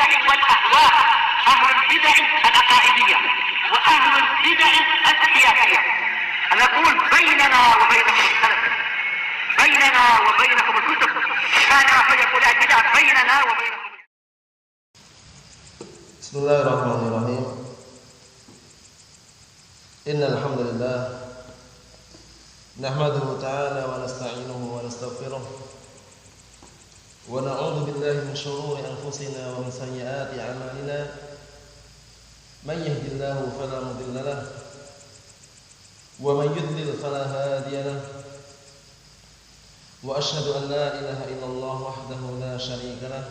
البدع والأهواء، أهل البدع العقائدية وأهل البدع السياسية. نقول بيننا وبينكم السلف، بيننا وبينكم الكتب، كان فيقول البدع بيننا وبينكم. بسم الله الرحمن الرحيم. إن الحمد لله نحمده تعالى ونستعينه ونستغفره ونعوذ بالله من شرور أنفسنا ومن سيئات أعمالنا. من يهد الله فلا مضل له ومن يضلل فلا هادي له، وأشهد أن لا إله إلا الله وحده لا شريك له،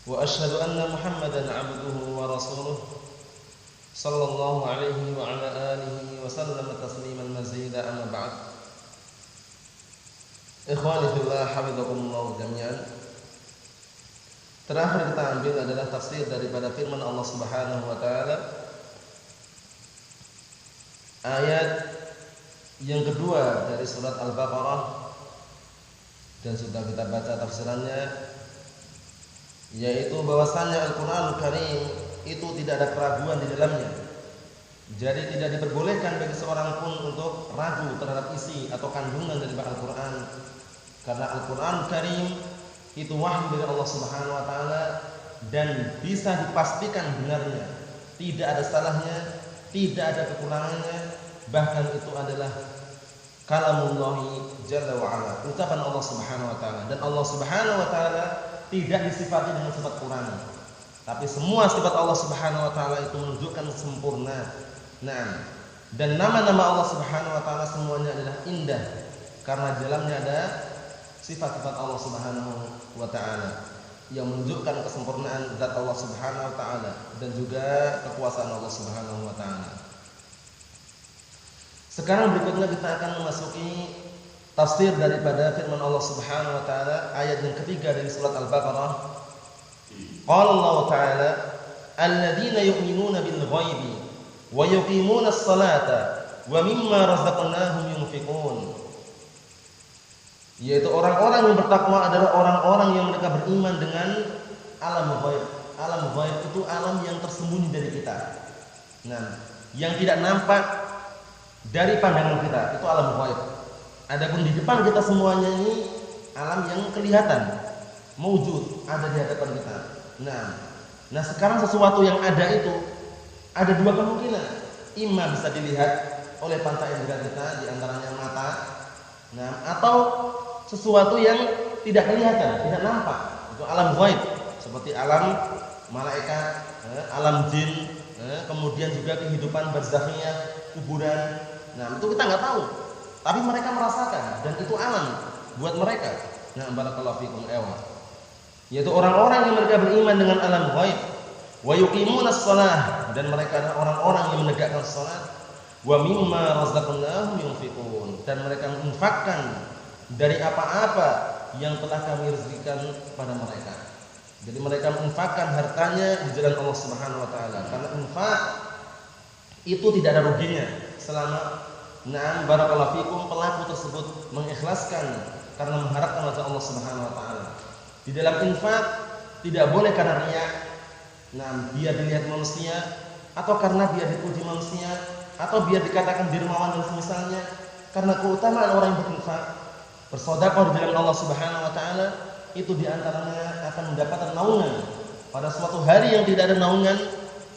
وأشهد أن محمدا عبده ورسوله صلى الله عليه وعلى آله وسلم تسليما مزيدا. أما بعد، ikhwani fillah hafizakumullah jami'an. Terakhir kita ambil adalah tafsir daripada firman Allah Subhanahu wa taala, ayat yang kedua dari surat Al-Baqarah, dan sudah kita baca tafsirannya, yaitu bahwasannya Al-Qur'anul Karim itu tidak ada keraguan di dalamnya. Jadi tidak diperbolehkan bagi seorang pun untuk ragu terhadap isi atau kandungan dari Al-Qur'an, karena Al-Qur'anul Karim itu wahyu dari Allah Subhanahu wa taala dan bisa dipastikan benarnya, tidak ada salahnya, tidak ada kekurangannya, bahkan itu adalah kalamullahi jalla wa ala, ucapan Allah Subhanahu wa taala. Dan Allah Subhanahu wa taala tidak disifati dengan sifat kurang, tapi semua sifat Allah Subhanahu wa taala itu menunjukkan sempurna. Nah, dan nama-nama Allah Subhanahu wa taala semuanya adalah indah karena di dalamnya ada sifat-sifat Allah Subhanahu wa taala yang menunjukkan kesempurnaan zat Allah Subhanahu wa taala dan juga kekuasaan Allah Subhanahu wa taala. Sekarang berikutnya kita akan memasuki tafsir daripada firman Allah Subhanahu wa taala ayat yang ketiga dari surat Al-Baqarah. Qala Allah taala, "Alladzina yu'minuna bil ghaibi wa yuqimuna as-salata wa mimma razaqnahum yunfiqun." Yaitu orang-orang yang bertakwa adalah orang-orang yang mereka beriman dengan alam ghaib. Alam ghaib itu alam yang tersembunyi dari kita. Nah, yang tidak nampak dari pandangan kita, itu alam ghaib. Adapun di depan kita semuanya ini alam yang kelihatan, maujud, ada di hadapan kita. Nah sekarang sesuatu yang ada itu ada dua kemungkinan. Imma bisa dilihat oleh panca indera kita, di antaranya mata. Nah, atau sesuatu yang tidak kelihatan, tidak nampak, itu alam ghaib, seperti alam malaikat, alam jin, kemudian juga kehidupan barzakhiyah, kuburan. Nah, itu kita nggak tahu, tapi mereka merasakan dan itu alam buat mereka. Nah, barakallahu fikum ewa. Yaitu orang-orang yang mereka beriman dengan alam ghaib, wa yuqimunas shalah, dan mereka adalah orang-orang yang menegakkan salat, wa mimma razaqnahum yunfiqun, dan mereka menginfakkan dari apa-apa yang telah kami rezekikan kepada mereka. Jadi mereka menginfakkan hartanya di jalan Allah Subhanahu wa taala, karena infak itu tidak ada ruginya selama barakallahu fikum pelaku tersebut mengikhlaskan karena mengharapkan wajah Allah Subhanahu wa taala. Di dalam infak tidak boleh karena riya, biar dilihat manusia, atau karena biar dipuji manusia, atau biar dikatakan dermawan dan semisalnya. Karena keutamaan orang yang berinfak, bersedekah di jalan Allah Subhanahu wa taala, itu diantaranya akan mendapatkan naungan pada suatu hari yang tidak ada naungan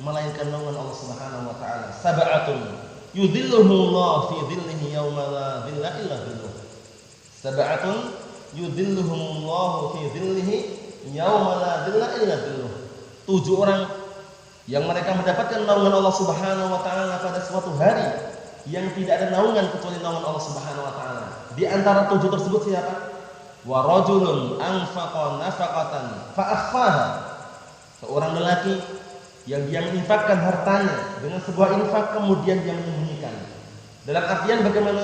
melainkan naungan Allah Subhanahu wa taala. Sab'atun yudhilluhumullahu fi dhillihi yauma la dhilla illa dhilluh. Sab'atun yudhilluhumullahu fi dhillihi yauma la dhilla illa dhilluh. 7 orang yang mereka mendapatkan naungan Allah Subhanahu wa taala pada suatu hari yang tidak ada naungan kecuali naungan Allah Subhanahu wa taala. Di antara 7 tersebut siapa? Wa rajulun anfaqa nafaqatan fa akhfaha. Seorang lelaki yang dia menginfakkan hartanya dengan sebuah infak kemudian dia menyembunyikan. Dalam artian bagaimana?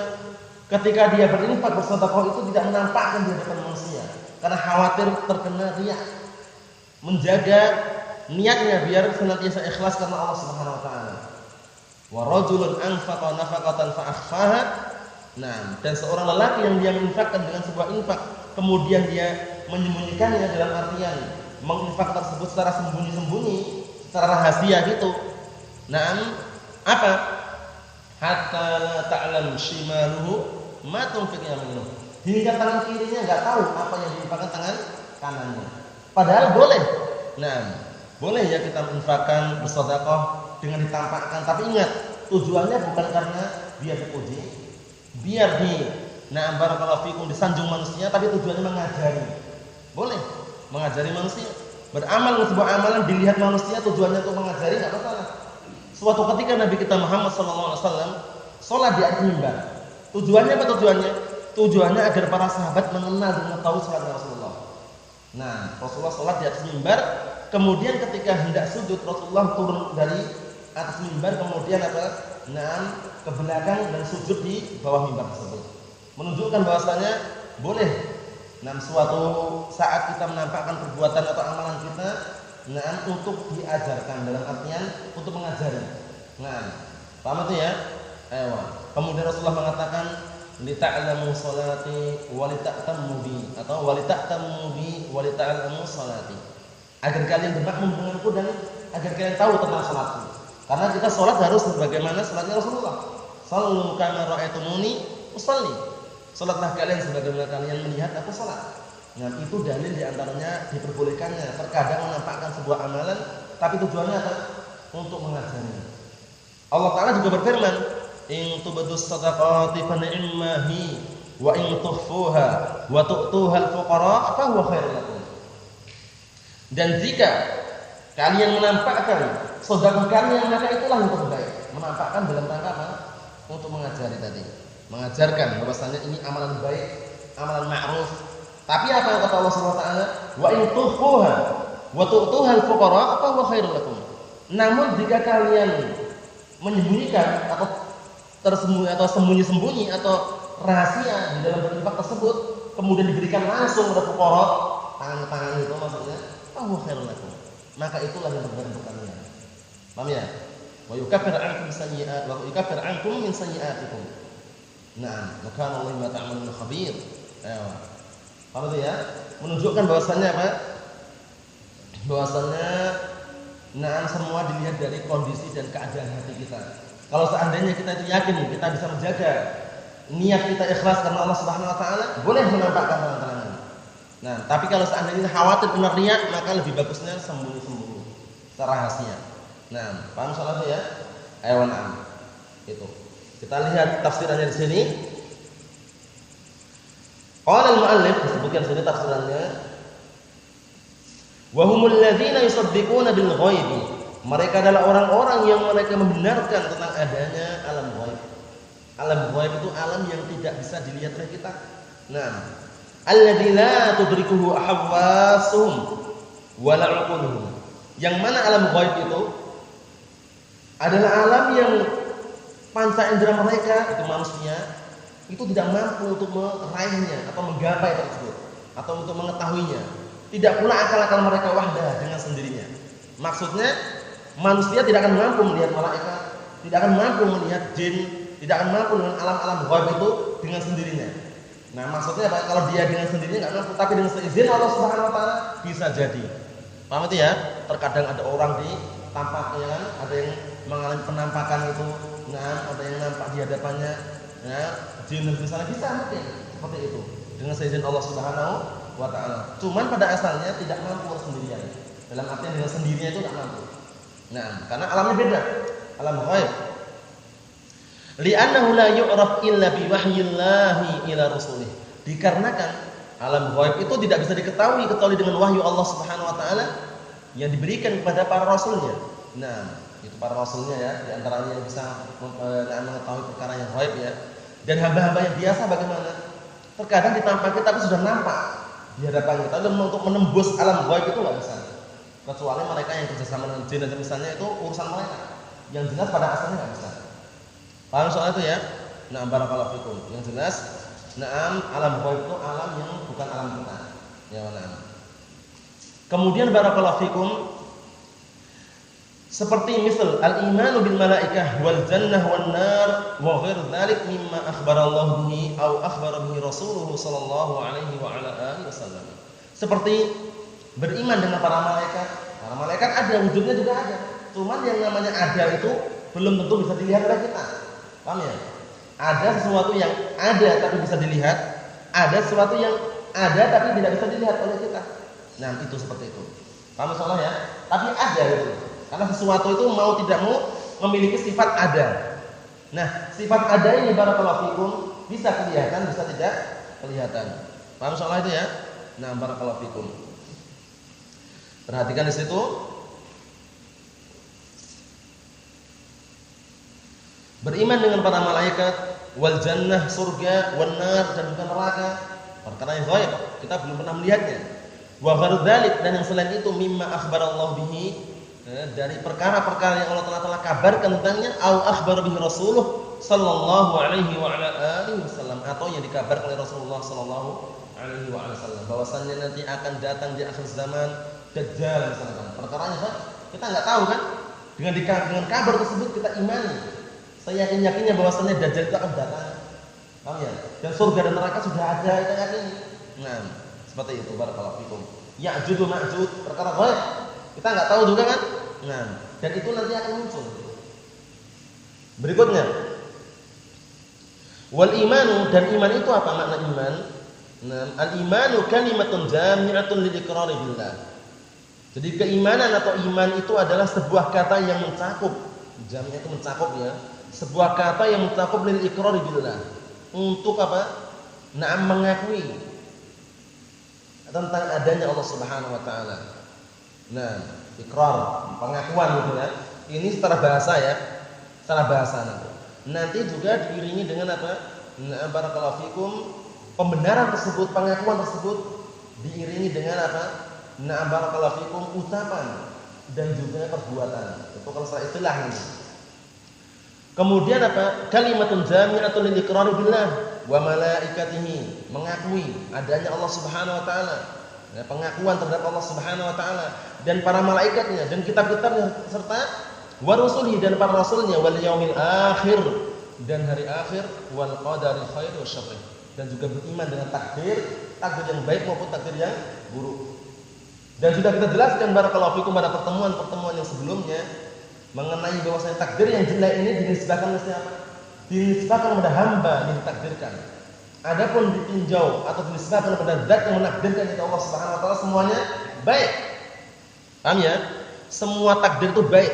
Ketika dia berinfak bersedekah itu tidak menampakkan di hadapan manusia karena khawatir terkena riya. Menjaga niatnya biar senantiasa ikhlas karena Allah Subhanahu wa taala. Wa rajulun anfaqa nafaqatan fa akhfaha. Nah, dan seorang lelaki yang dia menginfakkan dengan sebuah infak kemudian dia menyembunyikannya, dalam artian menginfak tersebut secara sembunyi-sembunyi, secara rahasia gitu. Naam, apa? Hatta la ta'lam shimaluhu ma tunfiqu yaminuhu. Hingga tangan kirinya enggak tahu apa yang diinfakkan tangan kanannya. Padahal boleh. Nah, boleh ya kita menginfakkan, bersedekah dengan ditampakkan, tapi ingat, tujuannya bukan karena biar dipuji, biar barakallahu fikum disanjung manusia, tapi tujuannya mengajari. Boleh mengajari manusia. Beramal sebuah amalan dilihat manusia, tujuannya untuk mengajari enggak masalah. Suatu ketika Nabi kita Muhammad SAW sholat di atas mimbar. Tujuannya apa tujuannya? Tujuannya agar para sahabat mengenal dan mengetahui sholatnya Rasulullah. Nah, Rasulullah sholat di atas mimbar. Kemudian ketika hendak sujud, Rasulullah turun dari atas mimbar, kemudian ke belakang dan sujud di bawah mimbar tersebut. Menunjukkan bahwasanya boleh. Suatu saat kita menampakkan perbuatan atau amalan kita, untuk diajarkan, dalam artian untuk mengajari. Paham itu ya? Kemudian Rasulullah mengatakan, lita'lamu salati wa lita'tammu bi, atau wa lita'tammu bi wa lita'lamu salati. Agar kalian bermakmum denganku dan agar kalian tahu tentang salatku. Karena kita salat harus sebagaimana salatnya Rasulullah. Shallu kama ra'aitumuni usalli. Salatlah kalian sebagaimana kalian melihat aku salat. Itu dalil diantaranya diperbolehkannya terkadang menampakkan sebuah amalan, tapi tujuannya apa? Untuk mengajari. Allah Ta'ala juga berfirman, in tubdus shadaqati fa ni'mahi wa in tukhfuha wa tu'tuha al-fuqara fa huwa khairul lakum. Dan jika kalian menampakkan sedekah kalian, maka itulah yang terbaik. Menampakkan dalam rangka apa? Untuk mengajari tadi. Mengajarkan bahwasanya ini amalan baik, amalan ma'ruf. Tapi apa yang kata Allah Subhanahu wa taala? Wa in tukhfuha wa tu'tuha al-fuqara fa huwa khairul lakum. Namun jika kalian menyembunyikan atau tersembunyi atau sembunyi-sembunyi atau rahasia di dalam berinfak tersebut, kemudian diberikan langsung kepada fuqara, tangan-tangan itu maksudnya, fa huwa khairul lakum. Maka itulah yang terbaik untuk kalian. Paham ya? Wa yukaffir 'ankum sayyi'at wa yukaffir 'ankum min sayyi'atikum. Nah, maka Allah bima ta'malun khabir. Paham itu ya? Menunjukkan bahwasannya apa? Bahwasannya semua dilihat dari kondisi dan keadaan hati kita. Kalau seandainya kita itu yakin kita bisa menjaga niat kita ikhlas karena Allah Subhanahu wa taala, boleh menampakkan tangan-tangan. Tapi kalau seandainya khawatir kena riya, maka lebih bagusnya sembunyi-sembunyi, secara rahasia. Paham soal itu ya? Itu. Kita lihat tafsirannya di sini. Qala al-mu'allif, disebutkan sini tafsirannya, wa humul ladzina yusaddiquna bil ghaibi. Mereka adalah orang-orang yang mereka membenarkan tentang adanya alam ghaib. Alam ghaib itu alam yang tidak bisa dilihat oleh kita. Alladzi la tudrikuhu ahwasuhum wa la uquluhum. Yang mana alam ghaib itu adalah alam yang panca indera mereka, itu manusia, itu tidak mampu untuk meraihnya atau menggapai tersebut atau untuk mengetahuinya. Tidak pula akal-akal mereka wahdah dengan sendirinya. Maksudnya manusia tidak akan mampu melihat malaikat, tidak akan mampu melihat jin, tidak akan mampu dengan alam-alam ghaib itu dengan sendirinya. Maksudnya apa? Kalau dia dengan sendirinya enggak mampu, tapi dengan seizin Allah Subhanahu wa taala bisa jadi. Paham itu ya? Terkadang ada orang ditampaknya, ada yang mengalami penampakan itu, ada yang nampak di hadapannya, jin misalnya bisa mungkin seperti itu dengan seizin Allah Subhanahu wa taala. Cuman pada asalnya tidak mampu sendirian. Dalam artian dengan sendirinya itu tidak mampu. Karena alamnya beda, alam ghaib. Li'annahu la yu'raf illa bi wahyillahi ila rasulih. Dikarenakan alam ghaib itu tidak bisa diketahui kecuali dengan wahyu Allah Subhanahu wa taala yang diberikan kepada para rasulnya. Itu para rasulnya ya, di antaranya yang bisa mengetahui perkara yang ghaib ya. Dan hamba-hamba yang biasa bagaimana? Terkadang ditampakkan tapi sudah nampak di hadapan kita, dan untuk menembus alam ghaib itu enggak bisa. Kecuali mereka yang kerjasama dengan jin dan misalnya itu urusan mereka. Yang jelas pada asalnya enggak bisa. Paham soal itu ya? Barakallahu fikum. Yang jelas, alam ghaib itu alam yang bukan alam kita. Ya, Kemudian barakallahu fikum, seperti misal al-imanu bil malaikah wal jannah wan nar wa ghair dzalik mimma akhbara Allah bihi aw akhbara bihi Rasulullah sallallahu alaihi wa ala alihi wasallam. Seperti Beriman dengan para malaikat. Para malaikat ada, wujudnya juga ada. Cuman yang namanya ada itu belum tentu bisa dilihat oleh kita. Paham ya? Ada sesuatu yang ada tapi bisa dilihat, ada sesuatu yang ada tapi tidak bisa dilihat oleh kita. Nah, itu seperti itu. Paham soalnya ya? Tapi ada itu. Karena sesuatu itu mau tidak mau memiliki sifat ada. Nah, sifat ada ini barakallahu fikum bisa kelihatan, bisa tidak kelihatan. Paham soal itu ya? Nah, barakallahu fikum. Perhatikan di situ. Beriman dengan para malaikat, wal jannah surga, wan nar dan bukan neraka. Perkara yang ghaib, kita belum pernah melihatnya. Wa gharu dzalik, dan yang selain itu mimma akhbarallahu bihi, dari perkara-perkara yang Allah telah kabarkan tentangnya, au akhbar bihi Rasulullah sallallahu alaihi wa ala alihi wasallam, atau yang dikabarkan oleh Rasulullah sallallahu alaihi wa ala wasallam bahwasannya nanti akan datang di akhir zaman Dajjal misalkan. Perkaranya kan kita enggak tahu kan? Dengan kabar tersebut kita imani. Saya yakin-yakinnya bahwasannya Dajjal itu akan datang. Paham ya? Dan surga dan neraka sudah ada, kita yakini. Nah, seperti itu barakallahu fikum. Ya'juj wa Ma'juj, perkara ghaib. Kita enggak tahu juga kan? Nah, dan itu nanti akan muncul. Berikutnya, wal imanu, dan iman itu apa makna iman? Nah, al imanu kalimatun jami'atun lil iqrari billah. Jadi keimanan atau iman itu adalah sebuah kata yang mencakup, jamnya itu mencakup ya, sebuah kata yang mencakup lil iqrari billah. Untuk apa? Na'am, mengakui tentang adanya Allah Subhanahu wa taala. Nah, ikrar, pengakuan gitu ya. Ini secara bahasa ya, secara bahasa nanti juga diiringi dengan apa? Nah, barakallahu fikum, pembenaran tersebut, pengakuan tersebut diiringi dengan apa? Nah, barakallahu fikum, ucapan dan juga perbuatan. Itu kalau secara istilah ini. Kemudian apa? Kalimatun jami'atun lil iqrari billah wa malaikatihi, mengakui adanya Allah Subhanahu wa taala. Ya, pengakuan terhadap Allah Subhanahu wa taala dan para malaikatnya dan kitab-kitabnya serta wa rusulihi dan para rasulnya, wal yaumil akhir dan hari akhir, wal qadari khairi wasyarri, dan juga beriman dengan takdir yang baik maupun takdir yang buruk. Dan sudah kita jelaskan barakallahu fikum pada pertemuan-pertemuan yang sebelumnya mengenai bahwasanya takdir yang jelek ini dinisbahkan ke siapa? Dinisbahkan kepada hamba yang ditakdirkan. Adapun ditinjau atau dinisbahkan kepada zat yang menakdirkan, itu Allah Subhanahu wa taala, semuanya baik. Paham ya? Semua takdir itu baik.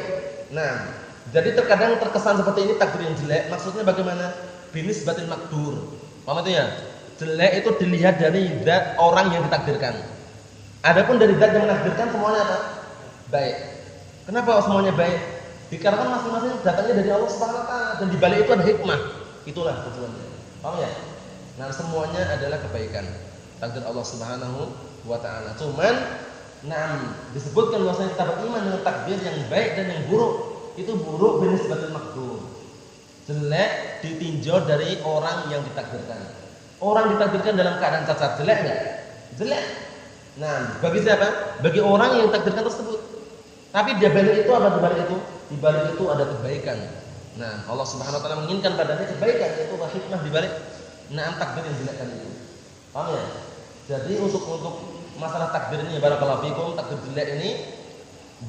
Nah, jadi terkadang terkesan seperti ini takdir yang jelek, maksudnya bagaimana? Binisbatil makdur. Paham itu ya? Jelek itu dilihat dari zat orang yang ditakdirkan. Adapun dari zat yang menakdirkan semuanya apa? Baik. Kenapa semuanya baik? Dikarenakan masing-masing datangnya dari Allah Subhanahu wa taala dan di balik itu ada hikmah. Itulah tujuannya. Paham ya? Nah, semuanya adalah kebaikan. Takdir Allah Subhanahu wa taala. Cuman disebutkan bahwasanya kita beriman dengan takdir yang baik dan yang buruk. Itu buruk binisbatil makdur. Jelek ditinjau dari orang yang ditakdirkan. Orang ditakdirkan dalam keadaan cacat, jelek enggak? Jelek. Nah, bagi siapa? Bagi orang yang ditakdirkan tersebut. Tapi di balik itu apa? Di balik itu, di balik itu ada kebaikan. Nah, Allah Subhanahu wa taala menginginkan padanya kebaikan, yaitu hikmah di balik takdir yang jelek tadi itu. Paham ya? Jadi untuk masalah takdir ini, barakallahu fikum, takdir jelek ini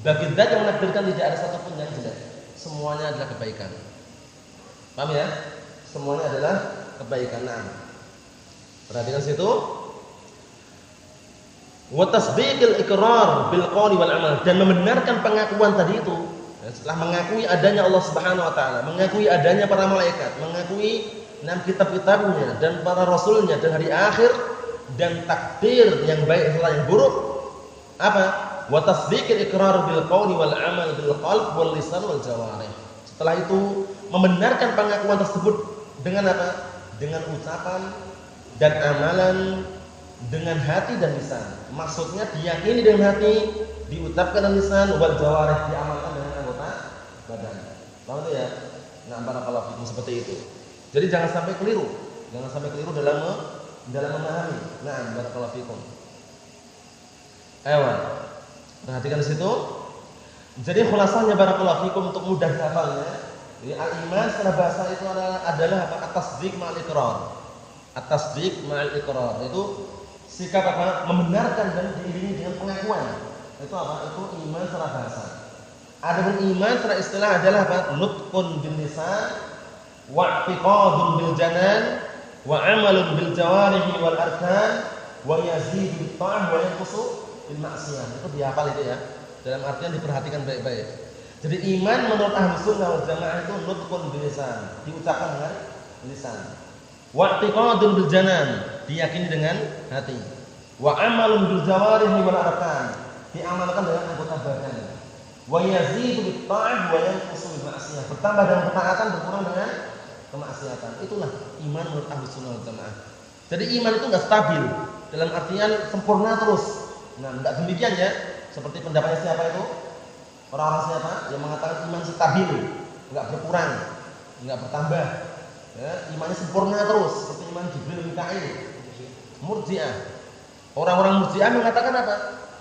bagi zat yang menakdirkan tidak ada satupun yang jelek. Semuanya adalah kebaikan. Paham ya? Semuanya adalah kebaikan. Nah, perhatikan situ. Wa tasdiqil iqrar bil qawli wal amal, dan membenarkan pengakuan tadi itu. Setelah mengakui adanya Allah Subhanahu wa taala, mengakui adanya para malaikat, mengakui kitab-kitabnya dan para rasulnya dan hari akhir dan takdir yang baik serta yang buruk, apa? Wa tasdiqil iqrar bil qawli wal amal bil qalb wal lisan wal jawarih. Setelah itu membenarkan pengakuan tersebut dengan apa? Dengan ucapan dan amalan, dengan hati dan lisan. Maksudnya diyakini dengan hati, diucapkan dengan lisan, wal jawarih, diamalkan dengan anggota badan. Paham itu ya? Nah, barakallahu fikum, seperti itu. Jadi jangan sampai keliru. Jangan sampai keliru dalam memahami. Nah, barakallahu fikum. Ayo. Perhatikan di situ. Jadi khulasahnya barakallahu fikum untuk mudah dihafalnya. Jadi al-iman secara bahasa itu adalah apa? At-tasdiq ma'al iqrar. At-tasdiq ma'al iqrar itu sikap apa? Membenarkan dan diiringi dengan pengakuan. Itu apa? Itu iman secara bahasa. Adapun iman secara istilah adalah apa? Nutqun bil lisan, wa i'tiqadun bil janan, wa 'amalun bil jawarihi wal arkan, wa yazidu bit ta'ah wa yanqusu bil ma'siyah. Itu dihafal itu ya. Dalam artian diperhatikan baik-baik. Jadi iman menurut Ahlus Sunnah wal Jamaah itu nutqun bil lisan, diucapkan dengan lisan. Wa i'tiqadun bil janan, diyakini dengan hati. Wa 'amalun bil jawarihi wal arkan, diamalkan dengan anggota badan. Wa yazidu bit ta'ah wa yanqusu bil ma'siyah. Bertambah dengan ketaatan, berkurang dengan kemaksiatan. Itulah iman menurut Ahlus Sunnah wal Jamaah. Jadi iman itu enggak stabil dalam artian sempurna terus. Nah, enggak demikian ya. Seperti pendapatnya siapa itu? Orang-orang siapa yang mengatakan iman stabil, enggak berkurang, enggak bertambah. Ya, imannya sempurna terus seperti iman Jibril, Mikail. Murji'ah. Orang-orang Murji'ah mengatakan apa?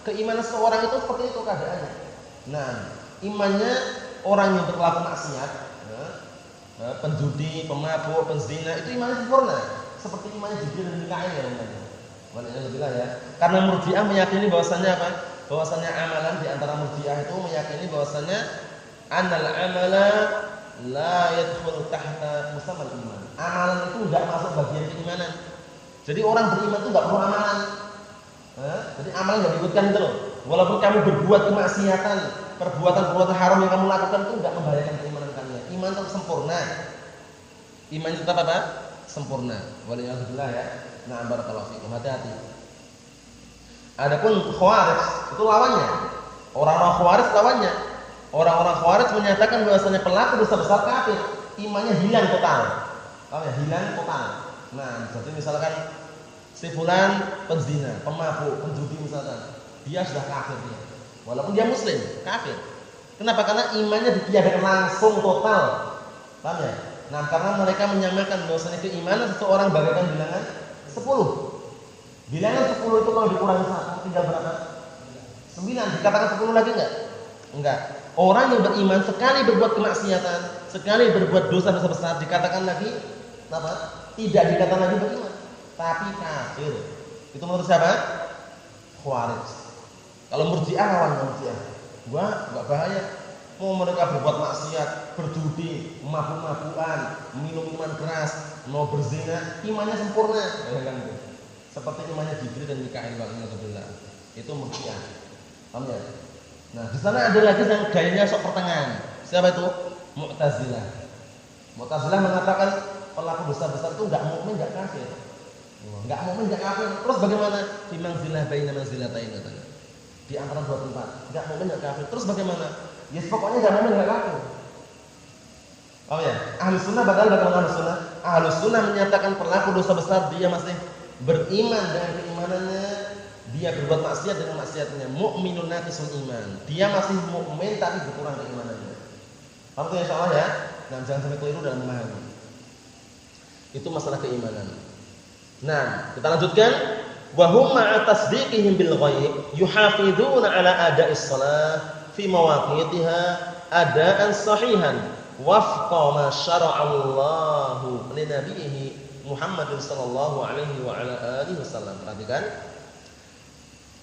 Keimanan seseorang itu seperti itu keadaannya. Nah, imannya orang yang berlaku maksiat, ya, penjudi, pemabuk, penzina, itu imannya sempurna, seperti imannya Jibril dan Mikail ya namanya. Alhamdulillah ya. Karena Murji'ah meyakini bahwasannya apa? Bahwasannya amalan di antara Murji'ah itu meyakini bahwasannya annal amala la yadkhulu tahta musammal iman. Amalan itu enggak masuk bagian keimanan. Jadi orang beriman itu enggak perlu amalan. Jadi amalan enggak diikutkan itu loh. Walaupun kamu berbuat kemaksiatan, perbuatan-perbuatan haram yang kamu lakukan itu enggak membahayakan keimanan kalian. Iman itu sempurna. Iman itu tetap apa? Sempurna. Waliyahulillah ya. Nah, barakallahu fikum. Hati-hati. Adapun Khawarij itu lawannya. Orang-orang Khawarij lawannya. Orang-orang Khawarij menyatakan bahwasanya pelaku dosa besar kafir, imannya hilang total. Paham ya? Hilang total. Nah, jadi misalkan si fulan penzina, pemabuk, penjudi misalkan, dia sudah kafir dia. Walaupun dia muslim, kafir. Kenapa? Karena imannya ditiadakan langsung total. Paham ya? Nah, karena mereka menyamakan bahwasanya keimanan seseorang bagaikan bilangan 10. Bilangan 10 itu kalau dikurangi 1 tinggal berapa? 9. Dikatakan 10 lagi enggak? Enggak. Orang yang beriman sekali berbuat kemaksiatan, sekali berbuat dosa-dosa besar dikatakan lagi apa? Tidak dikatakan lagi beriman, tapi kafir. Itu menurut siapa? Khawarij. Kalau Murji'ah lawan Murji'ah. Wah, enggak bahaya. Mau mereka berbuat maksiat, berjudi, mabuk-mabukan, minum minuman keras, mau berzina, imannya sempurna. Seperti imannya Jibril dan Mikail waliyahulillah. Itu Murji'ah. Paham ya? Nah, di sana ada lagi yang gayanya sok pertengahan. Siapa itu? Mu'tazilah. Mu'tazilah mengatakan pelaku dosa besar itu enggak mukmin, enggak kafir. Enggak mukmin, enggak kafir. Terus bagaimana? Fi manzilah baina manzilatain katanya. Di antara dua tempat. Enggak mukmin, enggak kafir. Terus bagaimana? Ya pokoknya enggak mukmin, enggak kafir. Oh ya, Ahlus Sunnah bagaimana Ahlus Sunnah? Ahlus Sunnah menyatakan pelaku dosa besar dia masih beriman dengan keimanannya, dia berbuat maksiat dengan maksiatnya, mukminun naqisul iman. Dia masih mukmin tapi berkurang keimanannya. Paham ya insyaallah ya? Nah, jangan sampai keliru dalam memahami. Itu masalah keimanan. Nah, kita lanjutkan. Wa hum ma'a tasdiqihim bil ghaib yuhafizuna ala ada'is shalah fi mawaqitiha ada'an sahihan wafqa ma syara'a Allahu li nabiyhi Muhammad sallallahu alaihi wa ala alihi wasallam. Perhatikan.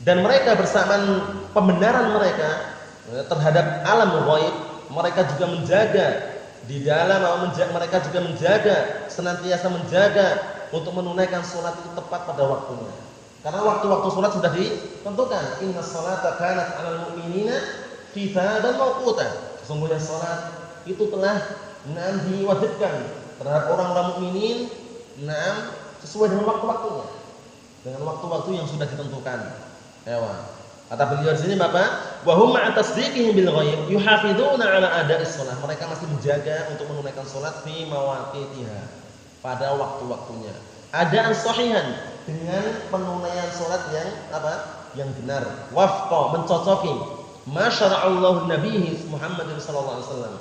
Dan mereka bersamaan pembenaran mereka terhadap alam ghaib, mereka juga menjaga di dalam mereka juga menjaga, senantiasa menjaga untuk menunaikan salat itu tepat pada waktunya. Karena waktu-waktu salat sudah ditentukan. Innas salata kanat 'alal mu'minina kitaban mawquta. Sesungguhnya salat itu telah diwajibkan terhadap orang-orang mukminin sesuai dengan waktu-waktunya. Dengan waktu-waktu yang sudah ditentukan. Ewa. Kata beliau di sini Bapak, wa hum ma'a tasdiqihim bil ghaib yuhafizuna 'ala ada'is shalah. Mereka masih menjaga untuk menunaikan salat fi mawaqitiha, pada waktu-waktunya. Adaan sahihan, dengan penunaian salat yang apa? Yang benar. Wafqa, mencocoki ma syara'allahu nabiyhi Muhammad sallallahu alaihi wasallam.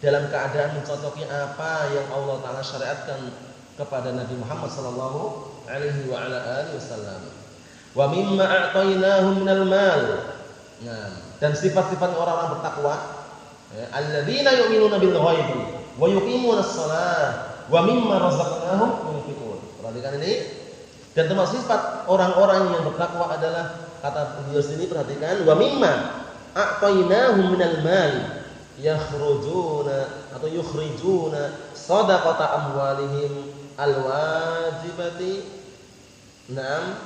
Dalam keadaan mencocoki apa yang Allah Taala syariatkan kepada Nabi Muhammad sallallahu alaihi wa ala alihi wasallam. Wa mimma a'tainahum minal mal. Nah, dan sifat-sifat orang-orang bertakwa, alladzina yu'minuna bil ghaibi wa yuqimunas shalah wa mimma razaqnahum yunfiqun. Perhatikan ini. Dan termasuk sifat orang-orang yang bertakwa adalah, kata beliau sini, perhatikan, wa mimma a'tainahum minal mali yukhrijuna shadaqata amwalihim alwajibati na'am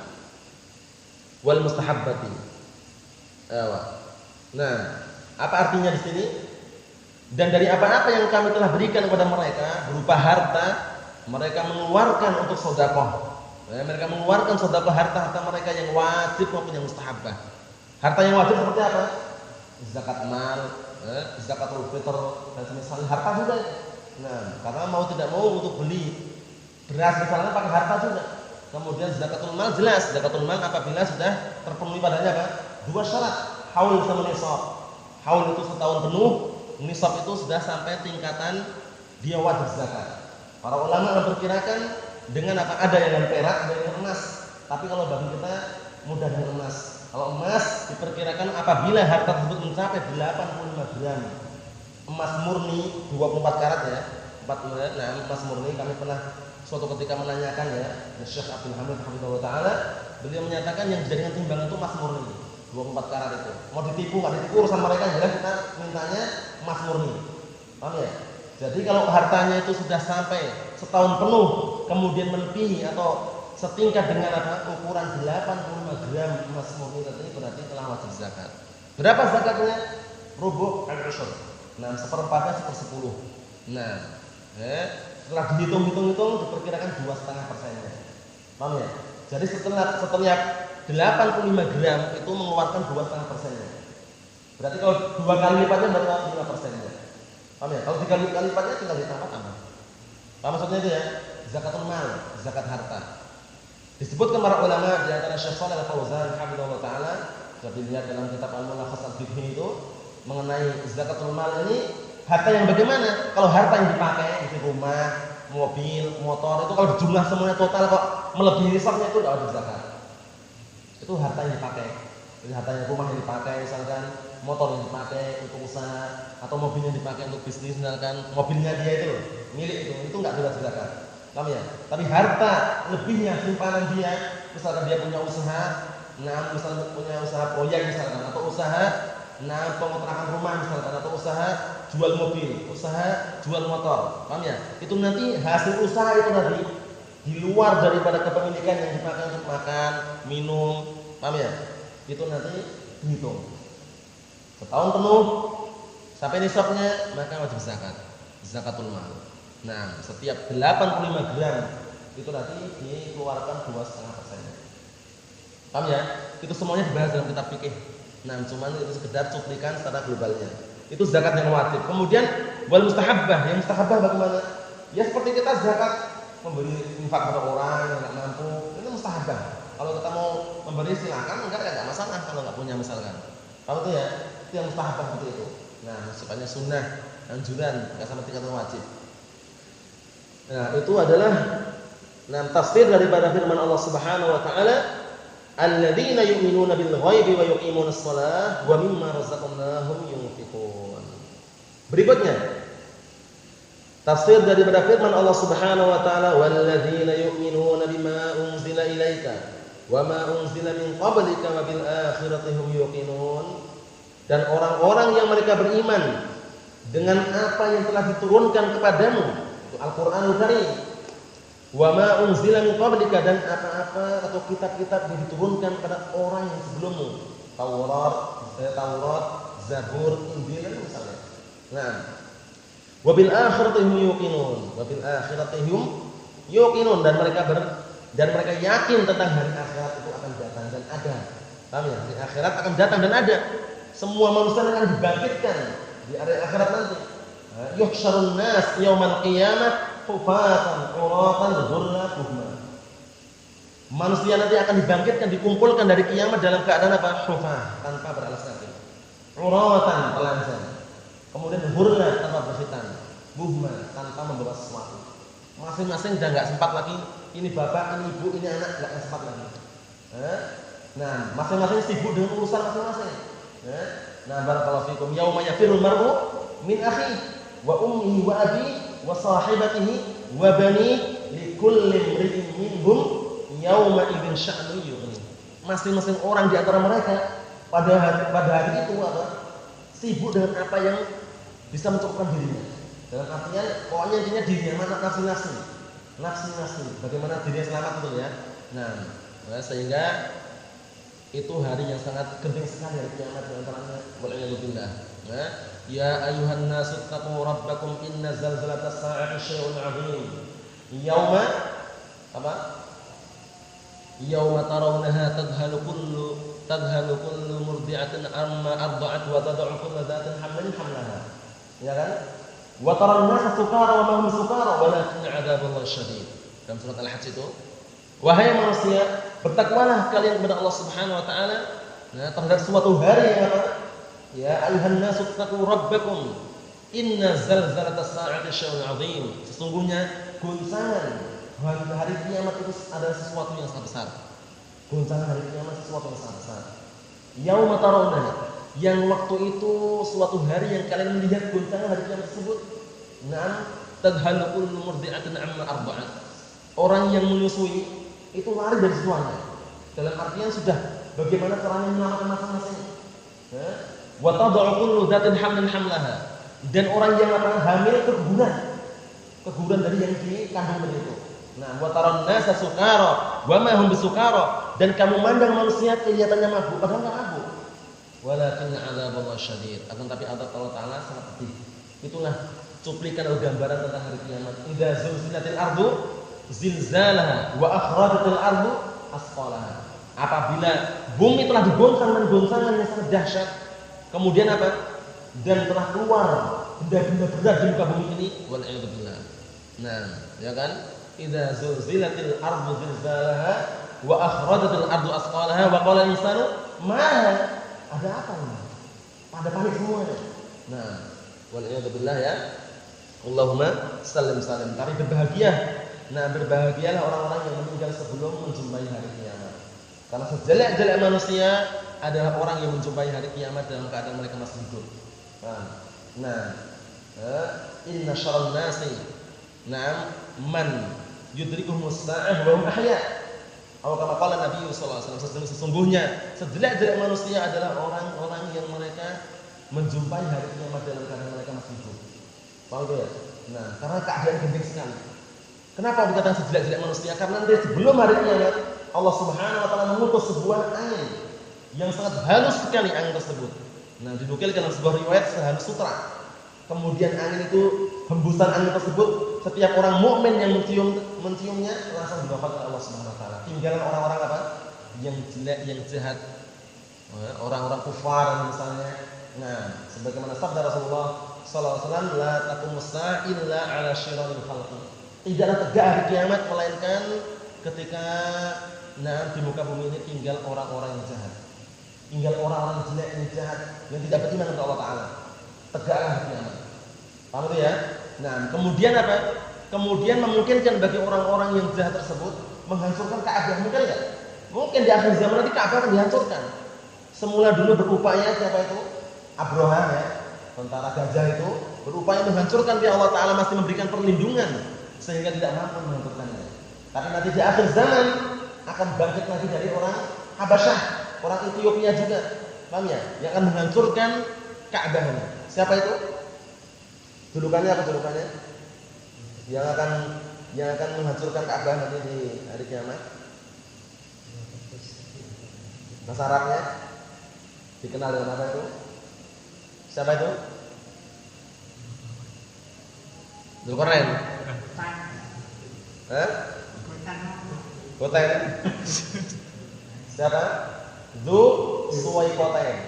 wal mustahabbati. Nah, apa artinya di sini? Dan dari apa-apa yang kami telah berikan kepada mereka berupa harta, mereka mengeluarkan untuk sedekah. Mereka mengeluarkan sedekah harta mereka yang wajib maupun yang mustahabbah. Harta yang wajib seperti apa? Zakat mal, zakatul fitr, dan misalnya harta juga. Nah, karena mau tidak mau untuk beli beras misalnya pakai harta juga. Kemudian zakatul mal jelas, zakatul mal apabila sudah terpenuhi padanya apa? Dua syarat, haul sama nisab. Haul itu setahun penuh, nisab itu sudah sampai tingkatan dia wajib zakat. Para ulama memperkirakan dengan apa? Ada yang dengan perak, ada yang dengan emas. Tapi kalau bagi kita mudah dengan emas. Kalau emas diperkirakan apabila harta tersebut mencapai 85 gram emas murni 24 karat ya. 4 nah, emas murni kami pernah suatu ketika menanyakan ya, Syekh Abdul Hamid hafizahullah taala, beliau menyatakan yang dijadikan timbangan itu emas murni 24 karat itu. Mau ditipu enggak ditipu urusan mereka, jelas kita mintanya emas murni. Paham ya? Jadi kalau hartanya itu sudah sampai setahun penuh kemudian melebihi atau setingkat dengan apa? Ukuran 85 gram emas murni tadi berarti telah wajib zakat. Berapa zakatnya? Rubu' al-ushur. Nah, seperempatnya 1/10. Nah, setelah dihitung-hitung diperkirakan 2,5%-nya. Paham ya? Jadi setiap 85 gram itu mengeluarkan 2,5%-nya. Berarti kalau 2 kali lipatnya berarti 5%-nya. Paham ya? Kalau 3 kali lipatnya tinggal ditambah-tambah. Paham maksudnya itu ya? Zakatul mal, zakat harta. Disebutkan para ulama di antara Syekh Shalih Al-Fauzan hafizahullah taala, sudah dilihat dalam kitab Al-Mulakhas Al-Fiqh itu mengenai zakatul mal ini, harta yang bagaimana? Kalau harta yang dipakai di rumah, mobil, motor itu kalau dijumlah semuanya total kok melebihi nisabnya itu tidak wajib zakat. Itu harta yang dipakai. Jadi harta yang rumah yang dipakai misalkan, motor yang dipakai untuk usaha atau mobil yang dipakai untuk bisnis misalkan, mobilnya dia itu milik itu enggak wajib zakat. Paham ya? Tapi harta lebihnya simpanan dia, misalkan dia punya usaha, misalkan punya usaha proyek misalkan, atau usaha pengotrakan rumah misalkan, atau usaha jual mobil, usaha jual motor. Paham ya? Itu nanti hasil usaha itu tadi di luar daripada kepemilikan yang dipakai untuk makan, minum. Paham ya? Itu nanti dihitung. Setahun penuh sampai nisabnya maka wajib zakat. Zakatul mal. Nah, setiap 85 gram itu nanti dikeluarkan 2,5%. Paham ya? Itu semuanya dibahas dalam kitab fikih. Nah, cuman itu sekedar cuplikan secara globalnya. Itu zakat yang wajib. Kemudian wal mustahabbah. Yang mustahabbah bagaimana? Ya seperti kita zakat memberi infak pada orang yang enggak mampu, itu mustahabbah. Kalau kita mau memberi silakan, enggak masalah kalau enggak punya misalkan. Paham itu ya? Itu yang mustahabbah seperti itu. Nah, sifatnya sunnah, anjuran, enggak sampai tingkatan wajib. Nah, itu adalah tafsir daripada firman Allah Subhanahu wa taala, alladzina yu'minuna bil ghaibi wa yuqimunas shalah wa mimma razaqnahum yunfiqun. Berikutnya, tafsir daripada firman Allah Subhanahu wa taala, walladzina yu'minuna bima unzila ilaika wa ma unzila min qablika wa bil akhirati hum yuqinun. Dan orang-orang yang mereka beriman dengan apa yang telah diturunkan kepadamu, Al-Qur'anul Karim, wa ma unzila min qablika, dan apa-apa atau kitab-kitab yang diturunkan pada orang yang sebelummu, Taurat, Zabur, Injil misalnya. Nah, wa bil akhirati hum yuqinun, wa bil akhirati hum yuqinun, dan mereka yakin tentang hari akhirat itu akan datang dan ada. Paham ya? Hari akhirat akan datang dan ada. Semua manusia akan dibangkitkan di hari akhirat nanti. Yuhsyarun nas yaumal qiyamah hufatan uratan ghurla buhma. Manusia nanti akan dibangkitkan, dikumpulkan dari kiamat dalam keadaan apa? Hufah, tanpa beralas kaki. Uratan, telanjang. Kemudian ghurla, tanpa berkhitan. Buhma, tanpa membawa sesuatu. Masing-masing sudah enggak sempat lagi. Ini bapak, ini ibu, ini anak, enggak sempat lagi. Nah, masing-masing sibuk dengan urusan masing-masing. Nah, barakallahu fikum. Yauma yafirul mar'u min akhihi wa ummihi wa abihi wa sahibatihi wa bani likulli imri'in minhum yauma idzin sya'nu yughni. Masing-masing orang di antara mereka pada hari itu sibuk dengan apa yang bisa mencukupkan dirinya. Dalam artian pokoknya intinya dirinya mana nafsi-nafsi. Bagaimana dirinya selamat itu ya. Nah, sehingga itu hari yang sangat genting sekali hari kiamat di antaranya wal'iyadzubillah. Nah, ya ayuhan nasu taqu rabbakum inna zalzalatas sa'ati syai'un 'adzim. Yauma Yauma tarawnaha tadhalu kullu murdi'atin amma arda'at wa tad'u kullu dhatin hamlin hamlaha. Ya kan? Wa taran nasa sukara wa ma hum sukara walakin 'adzaballahi syadid. Dalam surat Al-Hajj itu, wahai manusia, bertakwalah kalian kepada Allah Subhanahu wa taala terhadap suatu hari yang ya ayuhan nasu taqu rabbakum inna zalzalatas sa'ati syai'un 'adzim. Sesungguhnya goncangan hari kiamat itu adalah sesuatu yang sangat besar. Goncangan hari kiamat sesuatu yang sangat besar. Yauma tarawna, yang waktu itu suatu hari yang kalian melihat goncangan hari kiamat tersebut. Naam tadhalu kullu murdi'atin amma arda'at. Orang yang menyusui itu lari dari semuanya. Dalam artian sudah bagaimana caranya menyelamatkan masing-masing. Wa tad'u kullu dhatin hamlin hamlaha. Dan orang yang hamil keguguran dari yang dikandung itu. Nah, wa taran nasa sukara wa ma hum bisukara, dan kamu mandang manusia kelihatannya mabuk padahal enggak mabuk. Walakin 'adzaballahi syadid. Akan tapi azab Allah Taala sangat pedih. Itulah cuplikan atau gambaran tentang hari kiamat. Idza zulzilatil ardu zilzalaha wa akhrajatil ardu asqalaha. Apabila bumi telah digoncang dengan goncangan yang sangat dahsyat, kemudian apa? Dan telah keluar benda-benda berat di muka bumi ini, wal a'udzu billah. Nah, ya kan? Idza zulzilatil ardu zilzalaha wa akhrajatil ardu asqalaha wa qala al-insanu ma ada apa ini? Pada panik semuanya. Nah, wal a'udzu billah ya. Allahumma sallim salim. Tapi berbahagia. Nah, berbahagialah orang-orang yang meninggal sebelum menjumpai hari kiamat. Karena sejelek-jelek manusia adalah orang yang menjumpai hari kiamat dalam keadaan mereka masih hidup. Inna syarran nasi man yudrikuhumus sa'ah wa hum ahya. Atau kama qala Nabi sallallahu alaihi wasallam, sesungguhnya sejelek-jelek manusia adalah orang-orang yang mereka menjumpai hari kiamat dalam keadaan mereka masih hidup. Paham ya? Nah, karena keadaan genting sekali. Kenapa dikatakan sejelek-jelek manusia? Karena nanti sebelum hari kiamat Allah Subhanahu wa taala mengutus sebuah angin yang sangat halus sekali angin tersebut. Nah, dinukilkan dalam sebuah riwayat sehalus sutra. Kemudian angin itu, hembusan angin tersebut, setiap orang mukmin yang menciumnya langsung diwafatkan Allah Subhanahu wa taala. Tinggalan orang-orang apa? Yang jelek, yang jahat. Orang-orang kufar misalnya. Nah, sebagaimana sabda Rasulullah sallallahu alaihi wasallam, la taqumus sa'a illa 'ala syiraril khalqi. Tidaklah tegak hari kiamat melainkan ketika di muka bumi ini tinggal orang-orang yang jahat. Tinggal orang-orang yang jelek, yang jahat, yang tidak beriman kepada Allah Taala. Tegaklah hari kiamat. Paham itu ya? Nah, kemudian apa? Kemudian memungkinkan bagi orang-orang yang jahat tersebut menghancurkan Ka'bah, mungkin enggak? Mungkin di akhir zaman nanti Ka'bah akan dihancurkan. Semula dulu berupaya siapa itu? Abraham ya, tentara gajah itu berupaya menghancurkan, dia Allah Taala masih memberikan perlindungan sehingga tidak mampu menghancurkannya. Tapi nanti di akhir zaman akan bangkit lagi dari orang Habasyah, orang Ethiopia juga, paham ya? Yang akan menghancurkan Ka'bah ini. Siapa itu? Julukannya apa julukannya? Yang akan menghancurkan Ka'bah nanti di hari kiamat. Bahasa Arabnya dikenal dengan apa itu? Siapa itu? Dzulqarnain. Kotain. Siapa? Dzu Suwaikotain.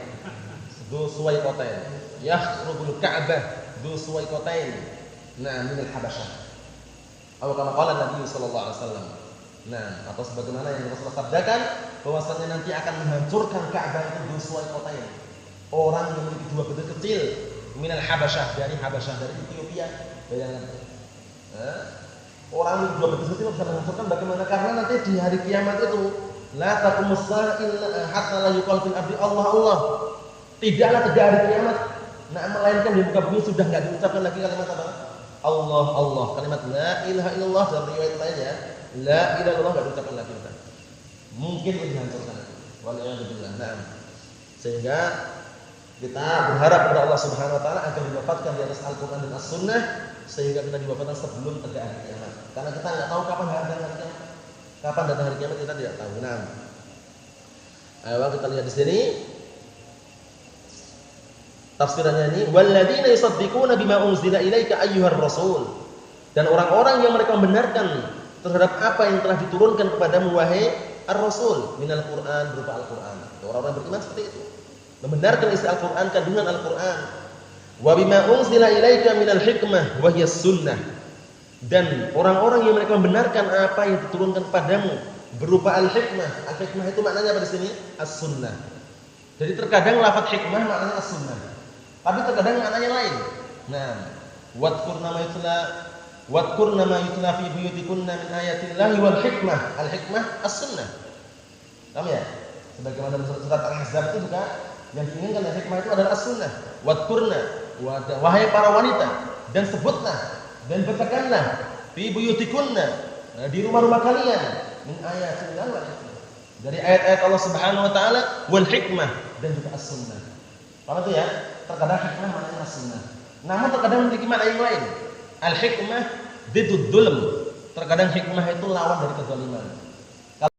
Yakhrubul Ka'bah dzu Suwaikotain. Nah, min al-Habasyah. Atau kama qala Nabi sallallahu alaihi wasallam. Nah, atau sebagaimana yang Rasulullah sabdakan bahwasanya nanti akan menghancurkan Ka'bah itu dzu Suwaikotain. Orang yang memiliki dua bedil kecil, min al-Habasyah, dari Habasyah, dari Ethiopia. Bayangkan. Orang yang dua bedil kecil bisa menghancurkan bagaimana? Karena nanti di hari kiamat itu la taqumus sa'a illa hatta la yuqal fil ardi Allah Allah. Tidaklah tegak hari kiamat, nah melainkan di muka bumi sudah enggak diucapkan lagi kalimat apa? Allah Allah. Kalimat la ilaha illallah dalam riwayat lainnya La ilaha illallah enggak diucapkan lagi udah. Mungkin dihancurkan itu. Waliyadzubillah. Nah, sehingga kita berharap kepada Allah Subhanahu wa taala agar diwafatkan di atas Al-Qur'an dan As-Sunnah sehingga kita diwafatkan sebelum tegak hari kiamat. Karena kita enggak tahu kapan datang hari kiamat. Kapan datang hari kiamat kita tidak tahu. Nah, ayo kita lihat di sini tafsirannya ini, walladzina yusaddiquna bima unzila ilaika ayyuhar rasul. Dan orang-orang yang mereka membenarkan terhadap apa yang telah diturunkan kepadamu wahai ar-rasul minal Qur'an, berupa Al-Qur'an. Orang-orang beriman seperti itu. Membenarkan isi Al-Qur'an, kandungan Al-Qur'an. Wa bima unzila ilaika minal hikmah wa hiya sunnah. Dan orang-orang yang mereka membenarkan apa yang diturunkan kepadamu berupa al-hikmah. Al-hikmah itu maknanya apa di sini? As-sunnah. Jadi terkadang lafaz hikmah maknanya as-sunnah. Tapi terkadang maknanya lain. Nah, wadkurna ma yutla fi buyutikunna min ayatillahi wal hikmah. Al-hikmah as-sunnah. Paham ya? Sebagaimana surat Al-Ahzab itu juga yang diinginkan dari hikmah itu adalah as-sunnah. Wadkurna, wahai para wanita, dan sebutlah dan bacakanlah fi buyutikunna, di rumah-rumah kalian, min ayatillahi wal hikmah. Dari ayat-ayat Allah Subhanahu wa taala wal hikmah dan juga as-sunnah. Paham itu ya? Terkadang hikmah maknanya as-sunnah. Namun terkadang memiliki makna yang lain. Al-hikmah diddul dzulm. Terkadang hikmah itu lawan dari kezaliman.